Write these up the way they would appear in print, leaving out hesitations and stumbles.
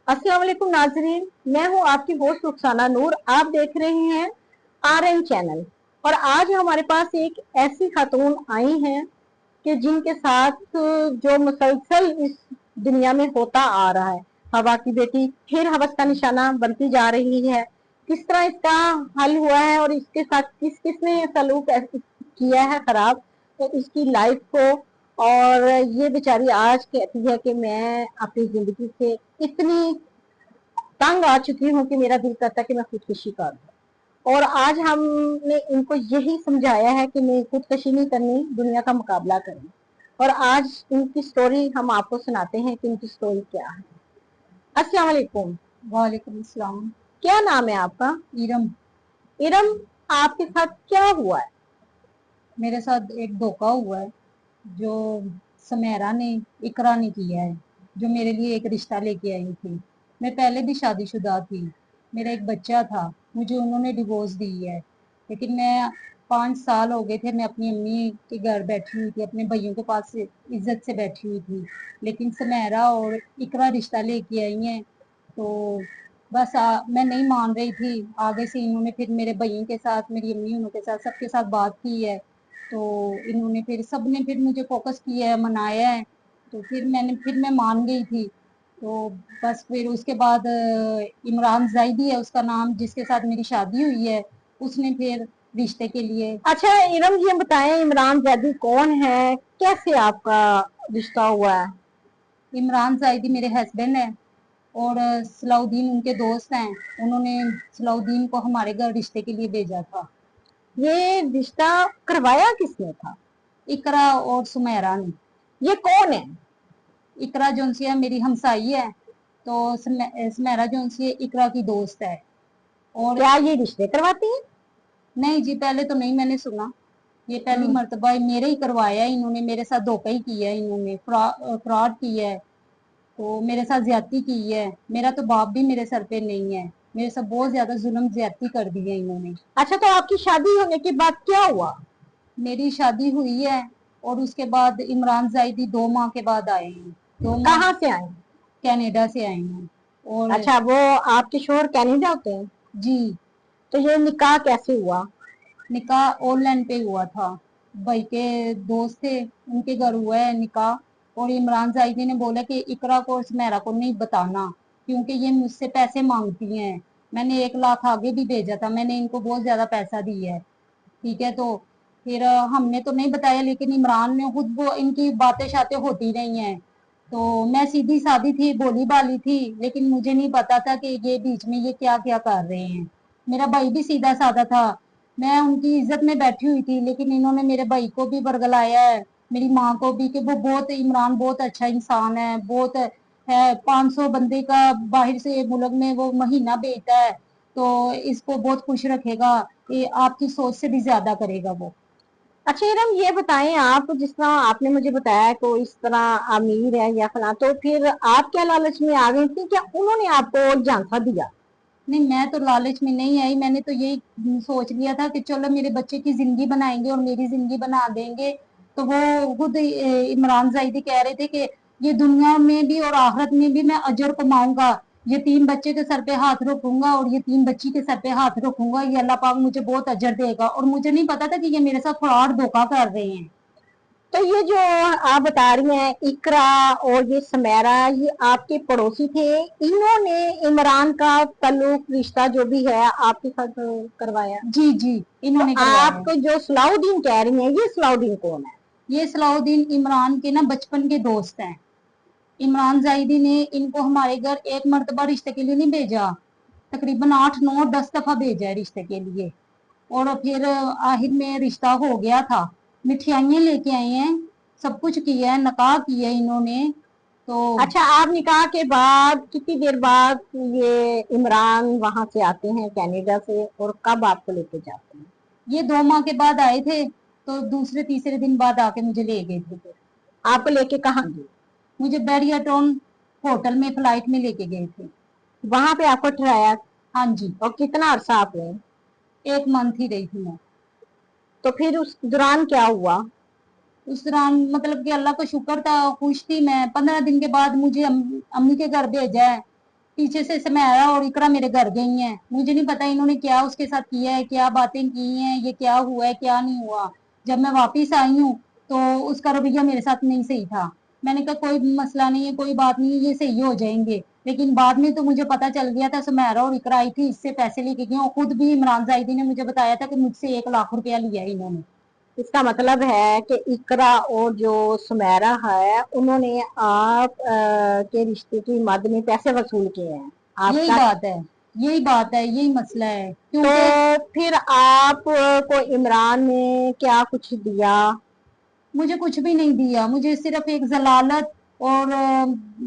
अस्सलाम वालेकुम नाजरीन, मैं हूँ आपकी होस्ट रुखसाना नूर। आप देख रहे हैं RN चैनल। और आज हमारे पास एक ऐसी खातून आई हैं कि जिनके साथ जो मुसलसल इस दुनिया में होता आ रहा है, हवा की बेटी फिर हवस का निशाना बनती जा रही है। किस तरह इसका हल हुआ है और इसके साथ किस किसने सलूक किया है खराब, तो इसकी लाइफ को। और ये बेचारी आज कहती है कि मैं अपनी जिंदगी से इतनी तंग आ चुकी हूँ कि मेरा दिल करता है कि मैं खुदकुशी कर दूं। और आज हमने इनको यही समझाया है कि नहीं, खुदकुशी नहीं करनी, दुनिया का मुकाबला करनी। और आज इनकी स्टोरी हम आपको सुनाते हैं कि इनकी स्टोरी क्या है। अस्सलाम वालेकुम। वालेकुम अस्सलाम। क्या नाम है आपका? इरम। इरम, आपके साथ क्या हुआ है? मेरे साथ एक धोखा हुआ है जो समेरा ने, इकरा ने किया है, जो मेरे लिए एक रिश्ता लेके आई थी। मैं पहले भी शादीशुदा थी, मेरा एक बच्चा था, मुझे उन्होंने डिवोर्स दी है। लेकिन मैं 5 साल हो गए थे, मैं अपनी अम्मी के घर बैठी हुई थी, अपने भाइयों के पास इज्जत से बैठी हुई थी। लेकिन समेरा और इकरा रिश्ता लेके आई हैं, तो बस मैं नहीं मान रही थी। आगे से इन्होंने फिर मेरे भाइयों के साथ, मेरी अम्मी उनके साथ, सबके साथ बात की है। तो इन्होंने फिर सबने फिर मुझे फोकस किया है, मनाया है। तो फिर मैं मान गई थी। तो बस फिर उसके बाद इमरान जाइदी है उसका नाम, जिसके साथ मेरी शादी हुई है, उसने फिर रिश्ते के लिए। अच्छा इरम, ये बताएं इमरान जैदी कौन है, कैसे आपका रिश्ता हुआ है? इमरान जाइदी मेरे हस्बैंड है और सलाउद्दीन उनके दोस्त हैं। उन्होंने सलाउद्दीन को हमारे घर रिश्ते के लिए भेजा था। ये रिश्ता करवाया किसने था? इकरा और सुमेरा ने। ये कौन है? इकरा जोनसी है मेरी हमसाई है, तो सुमेरा जोनसी है इकरा की दोस्त है। और क्या ये रिश्ते करवाती है? नहीं जी, पहले तो नहीं मैंने सुना, ये पहली मर्तबा मेरे ही करवाया है इन्होंने, मेरे साथ धोखा ही किया है इन्होंने, फ्रॉड किया है। तो मेरे साथ ज्यादती की है। मेरा तो बाप भी मेरे सर पे नहीं है, मेरे साथ बहुत ज्यादा जुल्म ज्यादती कर दी है इन्होंने। अच्छा, तो आपकी शादी होने के बाद क्या हुआ? मेरी शादी हुई है और उसके बाद इमरान जाइदी 2 माह के बाद आए हैं। 2 माह कहाँ से आए? कनाडा से आए हैं। और अच्छा, वो आपके शोहर कनाडा होते हैं? जी, तो ये निकाह कैसे हुआ? निकाह ऑनलाइन पे हुआ था। भाई के दोस्त थे, उनके घर हुआ है निकाह। और इमरान जाहिदी ने बोला कि इकरा को और सुमेरा को नहीं बताना, क्योंकि ये मुझसे पैसे मांगती हैं। मैंने 1 लाख आगे भी भेजा था, मैंने इनको बहुत ज्यादा पैसा दिया है। ठीक है, तो फिर हमने तो नहीं बताया, लेकिन इमरान ने खुद, वो इनकी बातें शातें होती रही हैं। तो मैं सीधी सादी थी, भोली भाली थी, लेकिन मुझे नहीं पता था कि ये बीच में ये क्या क्या कर रहे हैं। मेरा भाई भी सीधा साधा था, मैं उनकी इज्जत में बैठी हुई थी, लेकिन इन्होंने मेरे भाई को भी बरगलाया है, मेरी माँ को भी, कि वो बहुत, इमरान बहुत अच्छा इंसान है, बहुत है, 500 बंदे का बाहर से मुल्क में वो महीना भेजता है, तो इसको बहुत खुश रखेगा, ये आपकी सोच से भी ज्यादा करेगा वो। अच्छा इरम, ये बताएं, आप जिस तरह आपने मुझे बताया को इस तरह अमीर है या फला, तो फिर आप क्या लालच में आ गई थी, क्या उन्होंने आपको झांसा दिया? नहीं, मैं तो लालच में नहीं आई, मैंने तो यही सोच लिया था कि चलो मेरे बच्चे की जिंदगी बनाएंगे और मेरी जिंदगी बना देंगे। तो वो खुद इमरान जाहिदी कह रहे थे कि ये दुनिया में भी और आखिरत में भी मैं अजर कमाऊंगा, यतीम बच्चे के सर पे हाथ रखूंगा और यतीम बच्ची के सर पे हाथ रखूंगा, ये अल्लाह पाक मुझे बहुत अजर देगा। और मुझे नहीं पता था कि ये मेरे साथ फ्रॉड धोखा कर रहे हैं। तो ये जो आप बता रही हैं इकरा और ये समेरा, ये आपके पड़ोसी थे, इन्होंने इमरान का ताल्लुक रिश्ता जो भी है आपके साथ करवाया? जी जी, तो इन्होंने करवाया। आप जो सलाउद्दीन कह रही हैं, ये सलाउद्दीन कौन है? ये सलाउद्दीन इमरान के ना बचपन के दोस्त हैं। इमरान जाहिदी ने इनको हमारे घर एक मर्तबा रिश्ते के लिए नहीं भेजा, तकरीबन 8 9 10 दफा भेजा है रिश्ते के लिए। और फिर आखिर में रिश्ता हो गया था, मिठाइयाँ लेके आए हैं, सब कुछ किया है, नकाह किया है इन्होंने। तो अच्छा, आप निकाह के बाद कितनी देर बाद ये इमरान वहां से आते हैं कनाडा से, और कब आपको लेके जाते हैं? ये 2 माह के बाद आए थे, तो दूसरे तीसरे दिन बाद आके मुझे ले गए थे फिर। आपको लेके कहाँ गए? मुझे बैरियाटोन होटल में फ्लाइट में लेके गए थे। वहां पे आपको ठहराया? हाँ जी, और कितना अरसा आप रहे? 1 मंथ ही रही थी मैं। तो फिर उस दौरान क्या हुआ? उस दौरान मतलब कि अल्लाह का शुक्र था, खुश थी मैं। 15 दिन के बाद मुझे अम्मी के घर भेजा है। पीछे से सुमेरा और इकरा मेरे घर गई हैं। मुझे नहीं पता इन्होंने क्या उसके साथ किया है, क्या बातें की हैं, ये क्या हुआ है क्या नहीं हुआ। जब मैं वापिस आई हूँ तो उसका रवैया मेरे साथ नहीं सही था। मैंने कहा कोई मसला नहीं है, कोई बात नहीं है, ये सही हो जाएंगे। लेकिन बाद में तो मुझे पता चल गया था सुमेरा और इकरा आई थी, इससे पैसे लेके गई और खुद भी इमरान जाहिदी ने मुझे बताया था कि मुझसे 1 लाख रुपया लिया है इन्होंने। इसका मतलब है कि इकरा और जो सुमेरा है उन्होंने आप के रिश्ते की मद में पैसे वसूल किए हैं यही आपका। बात है, यही बात है, यही मसला है। तो क्योंकि फिर आप को इमरान ने क्या कुछ दिया? मुझे कुछ भी नहीं दिया, मुझे सिर्फ एक जलालत और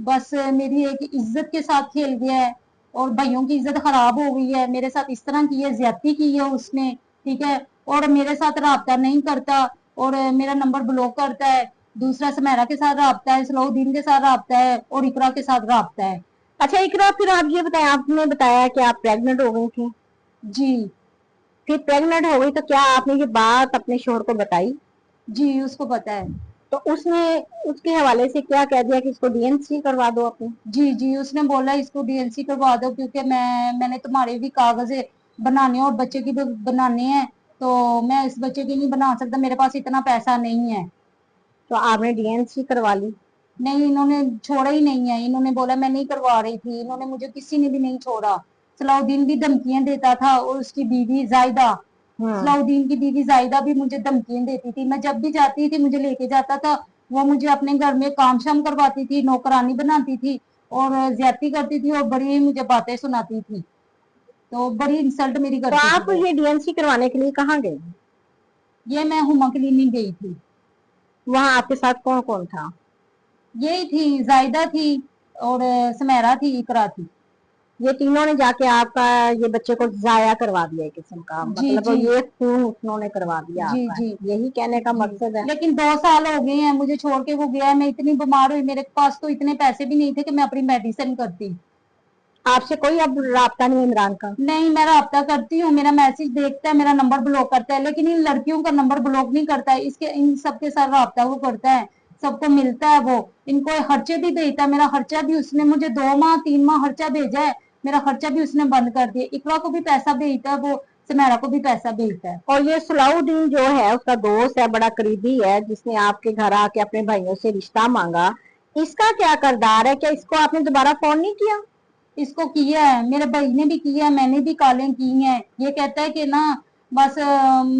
बस मेरी एक इज्जत के साथ खेल गया है और भाइयों की इज्जत खराब हो गई है। मेरे साथ इस तरह की है, ज्यादती की है उसने, ठीक है। और मेरे साथ राब्ता नहीं करता और मेरा नंबर ब्लॉक करता है। दूसरा सुमेरा के साथ राब्ता है, सलाउद्दीन के साथ राब्ता है और इकरा के साथ राब्ता है। अच्छा इकरा, फिर आप ये बताएं, आपने बताया कि आप प्रेग्नेंट हो गई थी। जी फिर प्रेग्नेंट हो गई तो क्या आपने ये बात अपने शोहर को बताई? जी, उसको पता है। तो उसने उसके हवाले से क्या कह दिया कि इसको डीएनसी करवा दो अपने? जी जी, उसने बोला इसको डीएनसी करवा दो क्योंकि मैंने तुम्हारे भी कागज बनाने और बच्चे की भी बनाने हैं, तो मैं इस बच्चे की नहीं बना सकता, मेरे पास इतना पैसा नहीं है। तो आपने डीएनसी करवा ली? नहीं, इन्होंने छोड़ा ही नहीं है। इन्होंने बोला मैं नहीं करवा रही थी, इन्होंने मुझे किसी ने भी नहीं छोड़ा। सलाउद्दीन भी धमकियां देता था और उसकी बीवी जायदा, सलाउद्दीन की बीवी जायदा भी मुझे धमकियां देती थी। मैं जब भी जाती थी मुझे लेके जाता था, वो मुझे अपने घर में काम शाम करवाती थी, नौकरानी बनाती थी और ज्यादती करती थी और बड़ी मुझे बातें सुनाती थी, तो बड़ी इंसल्ट मेरी तो करती थी आप वो। ये डीएनसी करवाने के लिए कहाँ गए? ये मैं हुमा क्लिनिक गई थी। वहां आपके साथ कौन कौन था? यही थी, जायदा थी और सुमेरा थी, इकरा थी। ये तीनों ने जाके आपका ये बच्चे को जाया करवा दिया एक किस्म का, जी मतलब जी ये खून उन्होंने करवा दिया जी आपका, जी यही कहने का जी। मकसद है? लेकिन 2 साल हो गए हैं मुझे छोड़ के वो गया है, मैं इतनी बीमार हुई, मेरे पास तो इतने पैसे भी नहीं थे कि मैं अपनी मेडिसिन करती। आपसे कोई अब राब्ता नहीं इमरान का? नहीं, मैं राब्ता करती हूँ, मेरा मैसेज देखता है, मेरा नंबर ब्लॉक करता है, लेकिन इन लड़कियों का नंबर ब्लॉक नहीं करता है। इसके इन सबके साथ राब्ता वो करता है, सबको मिलता है वो, इनको खर्चे भी देता है। मेरा खर्चा भी उसने मुझे 2 माह 3 माह खर्चा भेजा है, मेरा खर्चा भी उसने बंद कर दिया। इकरा को भी पैसा भेजता है वो, सुमेरा को भी पैसा भेजता है। और ये सलाउद्दीन जो है उसका दोस्त है, बड़ा करीबी है, जिसने आपके घर आके अपने भाइयों से रिश्ता मांगा, इसका क्या किरदार है? क्या इसको आपने दोबारा फोन नहीं किया? इसको किया है, मेरे भाई ने भी किया है, मैंने भी कॉलें की हैं। ये कहता है कि ना बस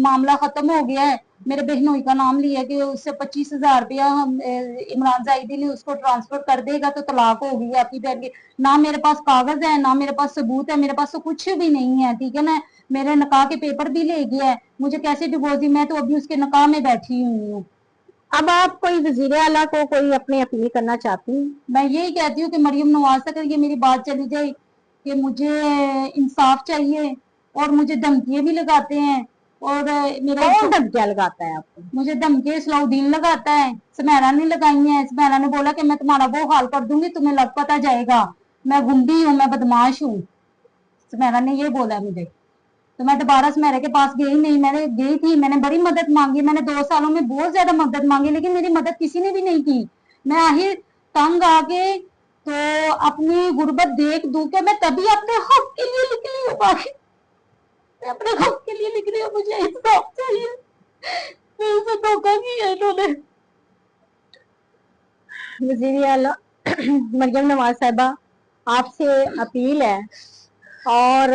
मामला खत्म हो गया है। मेरे बहनोई का नाम लिया कि उससे 25,000 रुपया हम इमरान जाहिदी ने उसको ट्रांसफर कर देगा तो तलाक होगी आपकी बहन की। ना मेरे पास कागज है, ना मेरे पास सबूत है, मेरे पास तो कुछ भी नहीं है, ठीक है ना। मेरे निकाह के पेपर भी ले गया है, मुझे कैसे डिवोर्स दी? मैं तो अभी उसके निकाह में बैठी हुई हूँ। अब आप कोई वजीर आला को कोई अपनी अपील करना चाहती हैं? मैं यही कहती हूँ कि मरियम नवाज तक ये मेरी बात चली जाए कि मुझे इंसाफ चाहिए। और मुझे धमकियां भी लगाते हैं और मेरे कौन धमकियां लगाता है आपको? मुझे धमकियां सलाउद्दीन लगाता है, सुमेरा ने लगाई है। सुमेरा ने बोला कि मैं तुम्हारा वो हाल कर दूंगी, तुम्हें लग पता जाएगा, मैं गुंडी हूँ, मैं बदमाश हूँ। सुमेरा ने ये बोला मुझे, तो मैं दोबारा सुमेरा के पास गई नहीं। मैंने गई थी, मैंने बड़ी मदद मांगी, मैंने 2 सालों में बहुत ज्यादा मदद मांगी, लेकिन मेरी मदद किसी ने भी नहीं की। मैं आखिर तंग आके तो अपनी गुर्बत देख दू के मैं तभी अपने हक के लिए निकली हूँ। बाकी मैं अपने हक के लिए निकली हूँ, मुझे इंसाफ चाहिए, मेरे से धोखा किया इन्होंने। वजीर आला मरियम नवाज साहिबा, आपसे अपील है और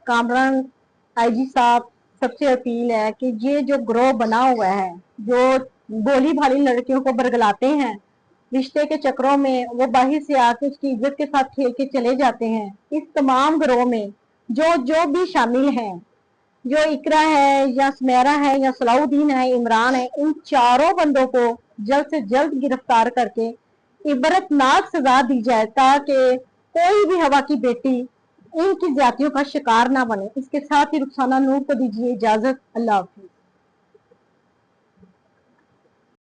कामरान आईजी साहब सबसे अपील है कि ये जो ग्रोह बना हुआ है, जो भोली भाली लड़कियों को बरगलाते हैं, रिश्ते के चक्रों में वो बाहर से आके उसकी इज्जत के साथ खेल के चले जाते हैं, इस तमाम ग्रोह में जो जो भी शामिल हैं, जो इकरा है या सुमेरा है या सलाउद्दीन है, इमरान है, इन चारों बंदों को जल्द से जल्द गिरफ्तार करके इबरतनाक सजा दी जाए ताकि कोई भी हवा की बेटी इनकी जातियों का शिकार ना बने। इसके साथ ही रुखसाना नूर को दीजिए इजाजत। अल्लाह हाफिज।